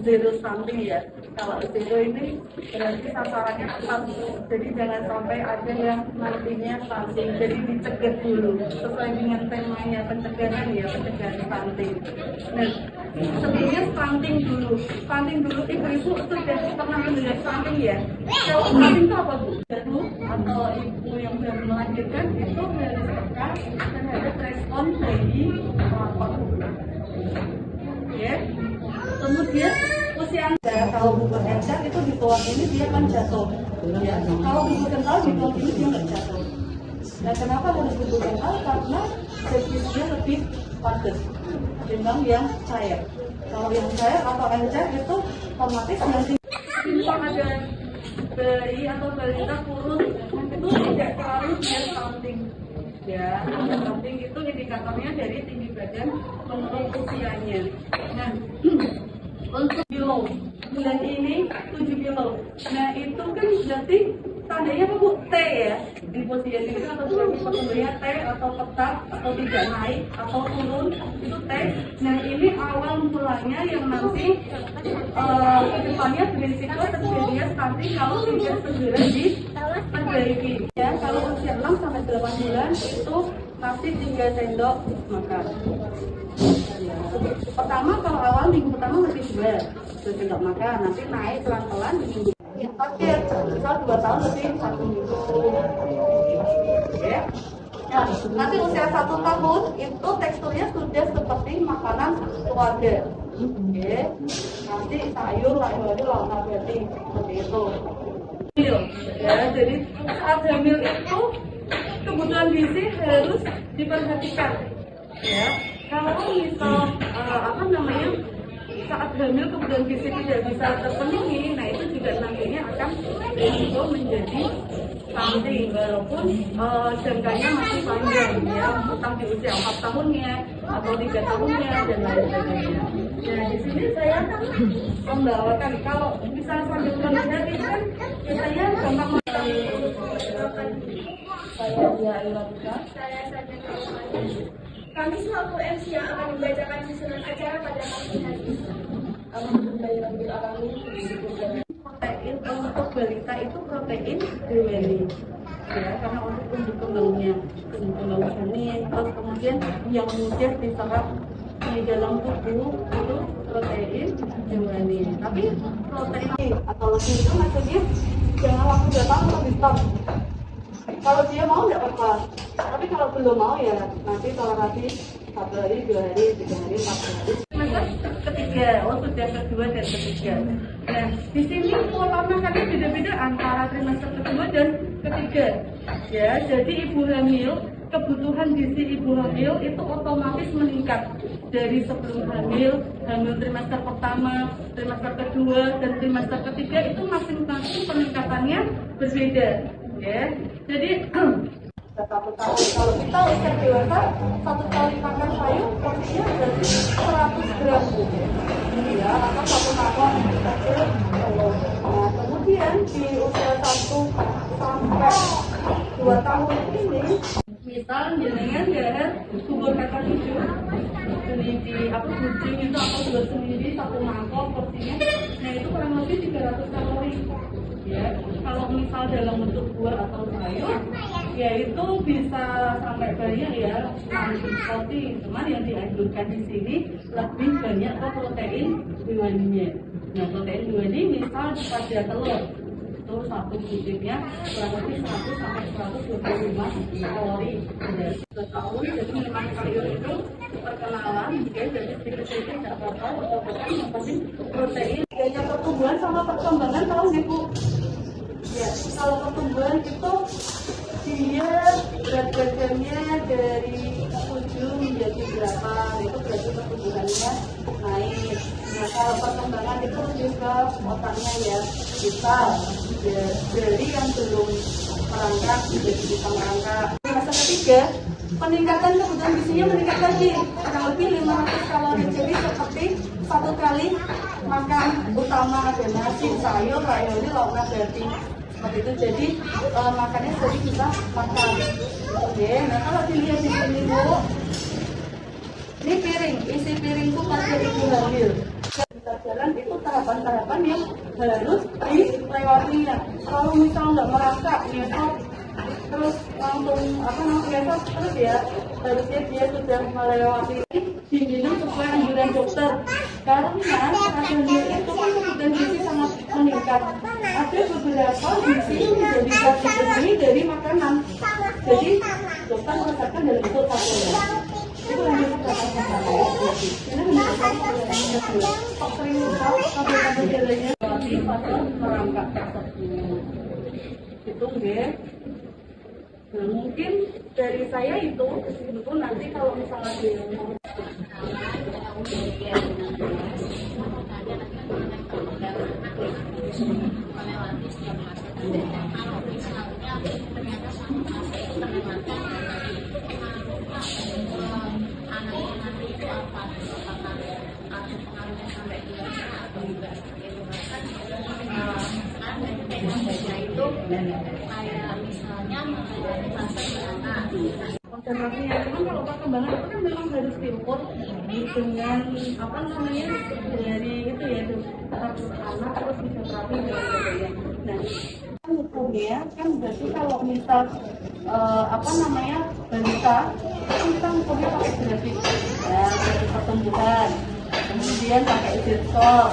zero stunting ya. Kalau zero ini berarti sasarannya tepat. Jadi jangan sampai ada yang nantinya stunting. Jadi dicegah dulu sesuai dengan temanya pencegahan ya, pencegahan stunting. Nah, sebelumnya stunting dulu. Stunting dulu ibu-ibu sudah pernah mendengar stunting ya. Kalau stunting itu apa Bu? Baru atau ibu yang baru melahirkan itu harus peka terhadap respon bayi melapor. Ya. Kemudian usia Anda kalau bubur encer itu di bawah ini dia akan jatuh. Ya. Kalau bubur kental di bawah ini dia nggak jatuh. Nah, kenapa harus bubur kental? Karena servisnya lebih padat ketimbang yang cair. Kalau yang cair atau encer itu otomatis nanti ada bayi atau balita kurus itu tidak terlalu dia stunting. Ya, stunting itu indikatornya dari tinggi badan menurut usianya. Nah, untuk kilo bulan ini 7 kilo. Nah, itu kan berarti tandanya apa Bu? T ya. Di posisi itu atau pertumbuhannya T atau tetap atau tidak naik atau turun itu T. Nah, ini awal mulanya yang nanti kedepannya berisiko terjadinya stunting kalau tidak segera diperbaiki. Ya, kalau usia 6 sampai 8 bulan itu masih 3 sendok makan. Pertama kalau awal minggu pertama masih 2 sendok makan, nanti naik pelan-pelan di minggu akhir, misal 2 tahun lebih 1 minggu. Ya. Nah, nanti usia 1 tahun itu teksturnya sudah seperti makanan keluarga. Oke. Nanti sayur, lauk nabati seperti itu. Ya, jadi saat hamil itu kebutuhan gizi harus diperhatikan. Ya, kalau misal saat hamil kebutuhan gizi tidak bisa terpenuhi, nah itu juga nantinya akan berisiko menjadi stunting walaupun jangkanya masih panjang ya, entah di usia 4 tahunnya atau 3 tahunnya dan lain sebagainya. Nah, di sini saya membawakan kalau misalnya sambil melihat itu kan biasanya gampang saya Ilham. Kami selaku MC yang akan membacakan susunan acara pada pagi hari. Protein untuk balita itu protein hewani ya, karena untuk tumbuh kembang janin, terus kemudian yang mudah diserap di dalam tubuh itu protein hewani. Tapi protein atau lebih itu maksudnya jangan langsung datang atau stop. Kalau dia mau nggak apa-apa, tapi kalau belum mau ya nanti toleransi 1 hari, 2 hari, 3 hari, 4 hari. Ketiga, sudah kedua dan ketiga. Nah, di sini pola makannya beda-beda antara trimester kedua dan ketiga. Ya, jadi ibu hamil, kebutuhan gizi ibu hamil itu otomatis meningkat dari sebelum hamil trimester pertama, trimester kedua, dan trimester ketiga itu masing-masing peningkatannya berbeda. Ya, jadi 1 tahun kalau kita usia dewasa 1 kali makan sayur porsinya berarti 100 gram ya, atau 1 mangkok kecil. Nah, kemudian di usia 1 sampai 2 tahun ini misal jenengan ya bubur kacang hijau seminggu kucing itu atau 2 seminggu 1 mangkok porsinya, nah itu kurang lebih 300 kalori. Ya, kalau misal dalam bentuk buah atau sayur, ya itu bisa sampai banyak ya 60 porsi. Cuman yang dianjurkan di sini lebih banyak ke protein hewaninya. Nah, protein hewani misal pada telur itu 1 bibitnya kurang lebih 100 sampai 125 kalori. Ya, 2 tahun jadi memang sayur itu perkenalan, ya, jadi sedikit-sedikit tidak apa-apa. Yang penting protein. Bedanya pertumbuhan sama perkembangan tahu nggak Bu? Ya, kalau pertumbuhan itu dia berat badannya dari 7 menjadi 8, itu berarti pertumbuhannya naik. Nah, kalau perkembangan itu lebih ke otaknya ya, bisa dari yang belum merangkak menjadi bisa merangkak. Masa ketiga, peningkatan kebutuhan gizinya meningkat lagi, kurang lebih 500 kalori. Jadi seperti 1 kali makan utama ada nasi, sayur, lauk nabati. Seperti itu, jadi makannya jadi bisa makan. Oke, nah kalau dilihat di sini Bu, ini piring, isi piringku pada ibu hamil. balita jalan itu tahapan-tahapan yang harus dilewatinya. Kalau misal nggak merasa ngesot terus langsung ngesot terus ya harusnya dia sudah melewati diminum sesuai anjuran dokter, karena hasilnya itu kan kebutuhan gizi sangat meningkat. Ada beberapa gizi yang tidak bisa dipenuhi dari makanan, jadi dokter merasakan dalam bentuk tablet. Itu hanya beberapa gizi. Ini hanya faktor yang tahu tablet-tablet jalannya di fase merangkak tersebut. Itu enggak. Nah, mungkin dari saya itu nanti kalau misalnya dia konsentrasinya, cuman kalau perkembangan itu kan memang harus diukur dengan dari itu ya status anak terus fisioterapi dan sebagainya. Nah, hukumnya kan berarti kalau misal balita itu kita hukumnya pakai grafik ya, dari pertumbuhan, kemudian pakai zircon,